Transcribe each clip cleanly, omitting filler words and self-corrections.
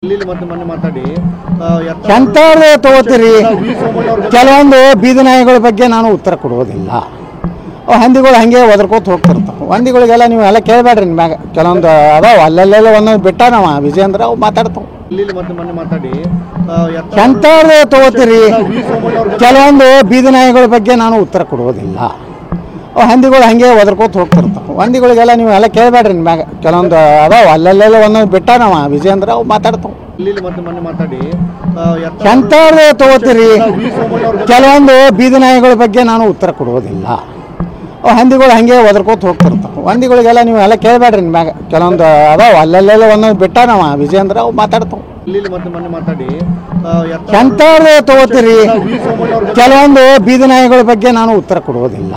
ಇಲ್ಲಿ ಮತ್ತೆ ಮೊನ್ನೆ ಮಾತಾಡಿ ಎಂಥವ್ರು ತಗೋತೀರಿ ಕೆಲವೊಂದು ಬೀದಿ ನಾಯಿಗಳ ಬಗ್ಗೆ ನಾನು ಉತ್ತರ ಕೊಡೋದಿಲ್ಲ. ಹಂದಿಗಳು ಹಂಗೆ ಒದರ್ಕೋತ ಹೋಗ್ತಿರ್ತಾವೆ. ಹಂದಿಗಳಿಗೆಲ್ಲ ನೀವು ಎಲ್ಲ ಕೇಳಬೇಡ್ರಿ. ಮ್ಯಾಗ ಕೆಲವೊಂದು ಅದಾವ ಅಲ್ಲೆಲ್ಲ ಒಂದೊಂದು ಬಿಟ್ಟ ನಾವು ವಿಜೇಂದ್ರ ಅವು ಮಾತಾಡ್ತಾವೆ. ಇಲ್ಲಿ ಮತ್ತೆ ಮೊನ್ನೆ ಮಾತಾಡಿ ಎಂಥವ್ರು ತಗೋತೀರಿ ಕೆಲವೊಂದು ಬೀದಿ ನಾಯಿಗಳ ಬಗ್ಗೆ ನಾನು ಉತ್ತರ ಕೊಡೋದಿಲ್ಲ. ಹಂದಿಗಳು ಹಂಗೆ ಒದರ್ಕೋತ ಹೋಗ್ತಿರ್ತಾವೆ. ಹಂದಿಗಳಿಗೆಲ್ಲ ನೀವು ಎಲ್ಲ ಕೇಳಬೇಡ್ರಿ. ಮ್ಯಾಗ ಕೆಲವೊಂದು ಅದಾವ ಅಲ್ಲೆಲ್ಲ ಒಂದೊಂದು ಬಿಟ್ಟ ನಾವು ವಿಜೇಂದ್ರ ಅವು ಮಾತಾಡ್ತಾವೆ. ಇಲ್ಲಿ ಮತ್ತೆ ಮೊನ್ನೆ ಮಾತಾಡಿ ಎಂಥವ್ರು ತಗೋತೀರಿ ಕೆಲವೊಂದು ಬೀದಿ ನಾಯಿಗಳ ಬಗ್ಗೆ ನಾನು ಉತ್ತರ ಕೊಡೋದಿಲ್ಲ. ಹಂದಿಗಳು ಹಂಗೆ ಒದರ್ಕೋತ ಹೋಗ್ತಿರ್ತಾವೆ. ಹಂದಿಗಳಿಗೆಲ್ಲ ನೀವು ಎಲ್ಲ ಕೇಳಬೇಡ್ರಿ. ಮ್ಯಾಗ ಕೆಲವೊಂದು ಅದಾವ ಅಲ್ಲೆಲ್ಲ ಒಂದೊಂದು ಬಿಟ್ಟ ನಾವು ವಿಜೇಂದ್ರ ಅವು ಮಾತಾಡ್ತಾವೆ. ಇಲ್ಲಿ ಮತ್ತೆ ಮೊನ್ನೆ ಮಾತಾಡಿ ಎಂಥವ್ರು ತಗೋತೀರಿ ಕೆಲವೊಂದು ಬೀದಿ ನಾಯಿಗಳ ಬಗ್ಗೆ ನಾನು ಉತ್ತರ ಕೊಡೋದಿಲ್ಲ.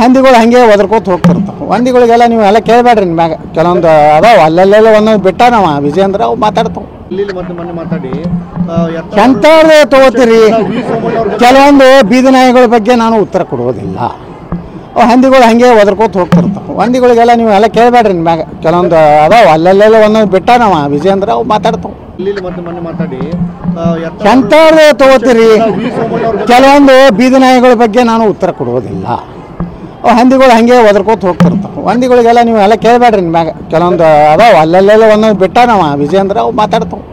ಹಂದಿಗಳು ಹಂಗೆ ಒದರ್ಕೋತ ಹೋಗ್ತಿರ್ತಾವೆ. ಹಂದಿಗಳಿಗೆಲ್ಲ ನೀವು ಎಲ್ಲ ಕೇಳಬೇಡ್ರಿ. ಮ್ಯಾಗ ಕೆಲವೊಂದು ಅದಾವ ಅಲ್ಲೆಲ್ಲ ಒಂದೊಂದು ಬಿಟ್ಟ ನಾವು ವಿಜೇಂದ್ರ ಅವು ಮಾತಾಡ್ತಾವೆ. ಇಲ್ಲಿ ಮತ್ತೆ ಮೊನ್ನೆ ಮಾತಾಡಿ ಎಂಥವ್ರು ತಗೋತೀರಿ ಕೆಲವೊಂದು ಬೀದಿ ನಾಯಿಗಳ ಬಗ್ಗೆ ನಾನು ಉತ್ತರ ಕೊಡೋದಿಲ್ಲ. ಹಂದಿಗಳು ಹಂಗೆ ಒದರ್ಕೋತ ಹೋಗ್ತಿರ್ತಾವೆ. ಹಂದಿಗಳಿಗೆಲ್ಲ ನೀವು ಎಲ್ಲ ಕೇಳಬೇಡ್ರಿ. ಮ್ಯಾಗ ಕೆಲವೊಂದು ಅದಾವ ಅಲ್ಲೆಲ್ಲ ಒಂದೊಂದು ಬಿಟ್ಟ ನಾವು ವಿಜೇಂದ್ರ ಅವು ಮಾತಾಡ್ತಾವೆ. ಇಲ್ಲಿ ಮತ್ತೆ ಮೊನ್ನೆ ಮಾತಾಡಿ ಎಂಥವ್ರು ತಗೋತೀರಿ ಕೆಲವೊಂದು ಬೀದಿ ನಾಯಿಗಳ ಬಗ್ಗೆ ನಾನು ಉತ್ತರ ಕೊಡೋದಿಲ್ಲ. ಹಂದಿಗಳು ಹಂಗೆ ಒದರ್ಕೋತ ಹೋಗ್ತಿರ್ತಾವೆ. ಹಂದಿಗಳಿಗೆಲ್ಲ ನೀವು ಎಲ್ಲ ಕೇಳಬೇಡ್ರಿ. ಮ್ಯಾಗ ಕೆಲವೊಂದು ಅದಾವ ಅಲ್ಲೆಲ್ಲ ಒಂದೊಂದು ಬಿಟ್ಟ ನಾವು ವಿಜೇಂದ್ರ ಅವು ಮಾತಾಡ್ತಾವೆ.